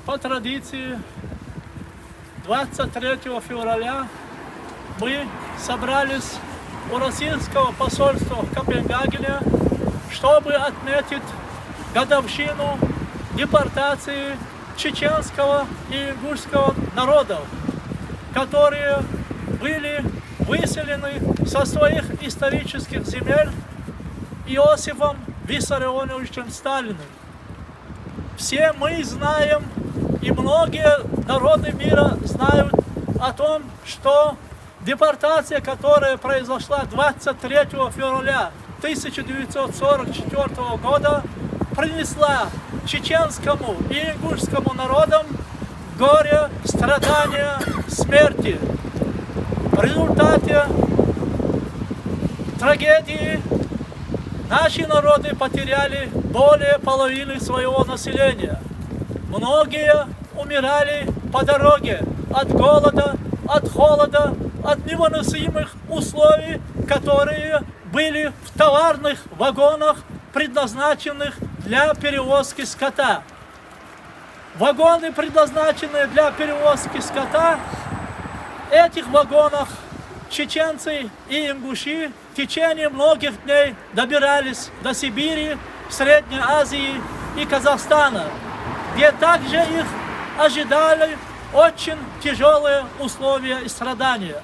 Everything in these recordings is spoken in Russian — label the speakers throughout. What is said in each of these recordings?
Speaker 1: по традиции 23 февраля мы собрались у российского посольства в Копенгагене, чтобы отметить годовщину депортации чеченского и ингушского народов, которые были выселены со своих исторических земель Иосифом Виссарионовичем Сталиным. Все мы знаем, и многие народы мира знают о том, что депортация, которая произошла 23 февраля 1944 года, принесла чеченскому и ингушскому народам горе, страдания, смерти. В результате трагедии наши народы потеряли более половины своего населения. Многие умирали по дороге от голода, от холода, от невыносимых условий, которые были в товарных вагонах, предназначенных для перевозки скота. Вагоны, предназначенные для перевозки скота, в этих вагонах чеченцы и ингуши в течение многих дней добирались до Сибири, Средней Азии и Казахстана, где также их ожидали очень тяжелые условия и страдания.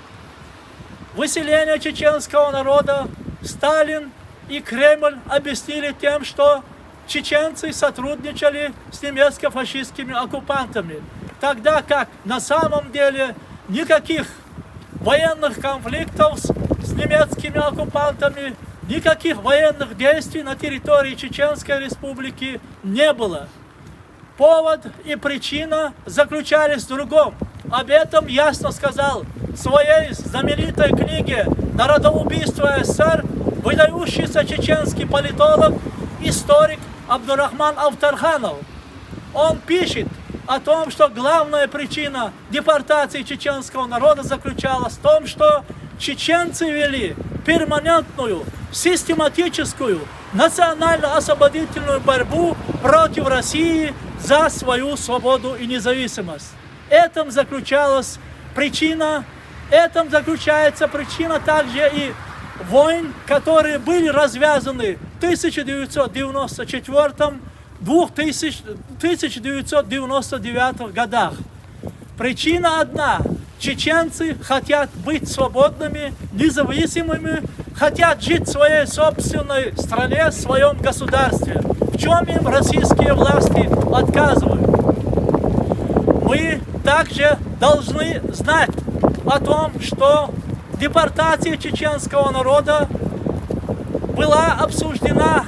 Speaker 1: Выселение чеченского народа Сталин и Кремль объяснили тем, что чеченцы сотрудничали с немецко-фашистскими оккупантами, тогда как на самом деле никаких военных конфликтов с немецкими оккупантами, никаких военных действий на территории Чеченской Республики не было. Повод и причина заключались в другом. Об этом ясно сказал в своей знаменитой книге «Народоубийство СССР» выдающийся чеченский политолог, историк Абдурахман Автарханов. Он пишет о том, что главная причина депортации чеченского народа заключалась в том, что чеченцы вели перманентную, систематическую, национально-освободительную борьбу против России за свою свободу и независимость. Этом заключается причина также и войн, которые были развязаны в 1994-1999 годах. Причина одна. Чеченцы хотят быть свободными, независимыми, хотят жить в своей собственной стране, в своем государстве, в чем им российские власти отказывают. Мы также должны знать о том, что депортация чеченского народа была обсуждена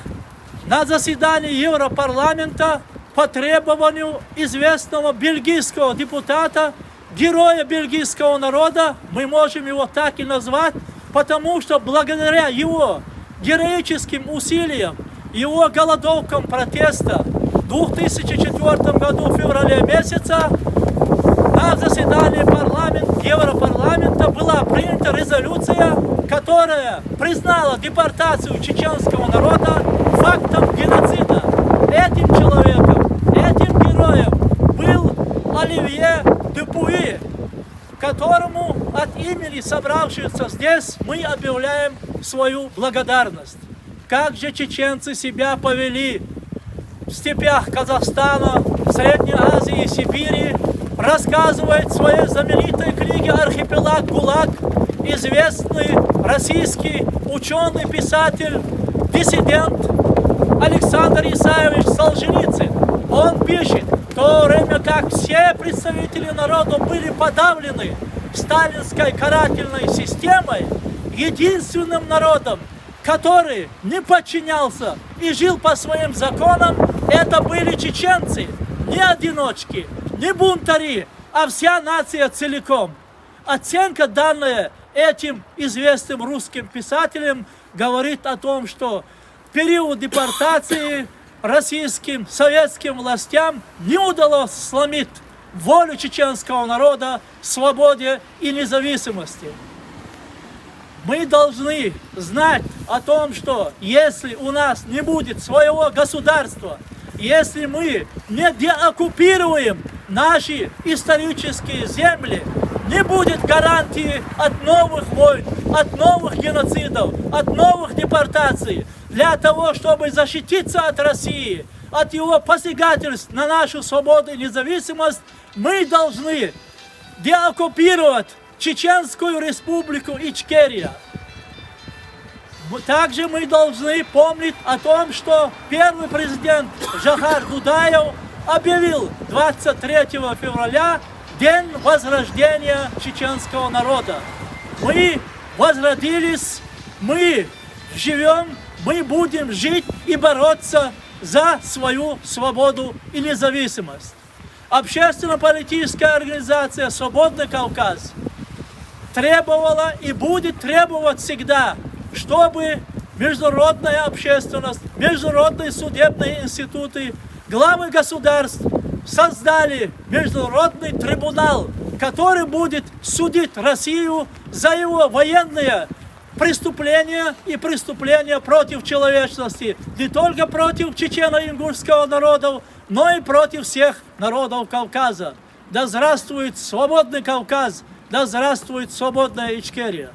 Speaker 1: на заседании Европарламента по требованию известного бельгийского депутата, героя бельгийского народа, мы можем его так и назвать, потому что благодаря его героическим усилиям, его голодовкам протеста в 2004 году в феврале месяца на заседании Европарламента была принята резолюция, которая признала депортацию чеченского народа фактом геноцида. Этим человеком, этим героем был Оливье Дюпуи, которому от имени собравшихся здесь мы объявляем свою благодарность. Как же чеченцы себя повели в степях Казахстана, Средней Азии и Сибири, рассказывает в своей знаменитой книге «Архипелаг ГУЛАГ» известный российский ученый, писатель, диссидент Александр Исаевич Солженицын. Он пишет, в то время как все представители народа были подавлены сталинской карательной системой, единственным народом, который не подчинялся и жил по своим законам, это были чеченцы, не одиночки, не бунтари, а вся нация целиком. Оценка, данная этим известным русским писателем, говорит о том, что в период депортации российским, советским властям не удалось сломить волю чеченского народа к свободе и независимости. Мы должны знать о том, что если у нас не будет своего государства, если мы не деоккупируем наши исторические земли, не будет гарантии от новых войн, от новых геноцидов, от новых депортаций. Для того, чтобы защититься от России, от его посягательств на нашу свободу и независимость, мы должны деоккупировать Чеченскую республику Ичкерия. Также мы должны помнить о том, что первый президент Жохар Дудаев объявил 23 февраля День возрождения чеченского народа. Мы возродились, мы живем, мы будем жить и бороться за свою свободу и независимость. Общественно-политическая организация «Свободный Кавказ» требовала и будет требовать всегда, чтобы международная общественность, международные судебные институты, главы государств создали международный трибунал, который будет судить Россию за его военные преступления и преступления против человечности, не только против чечено-ингушского народа, но и против всех народов Кавказа. Да здравствует свободный Кавказ, да здравствует свободная Ичкерия!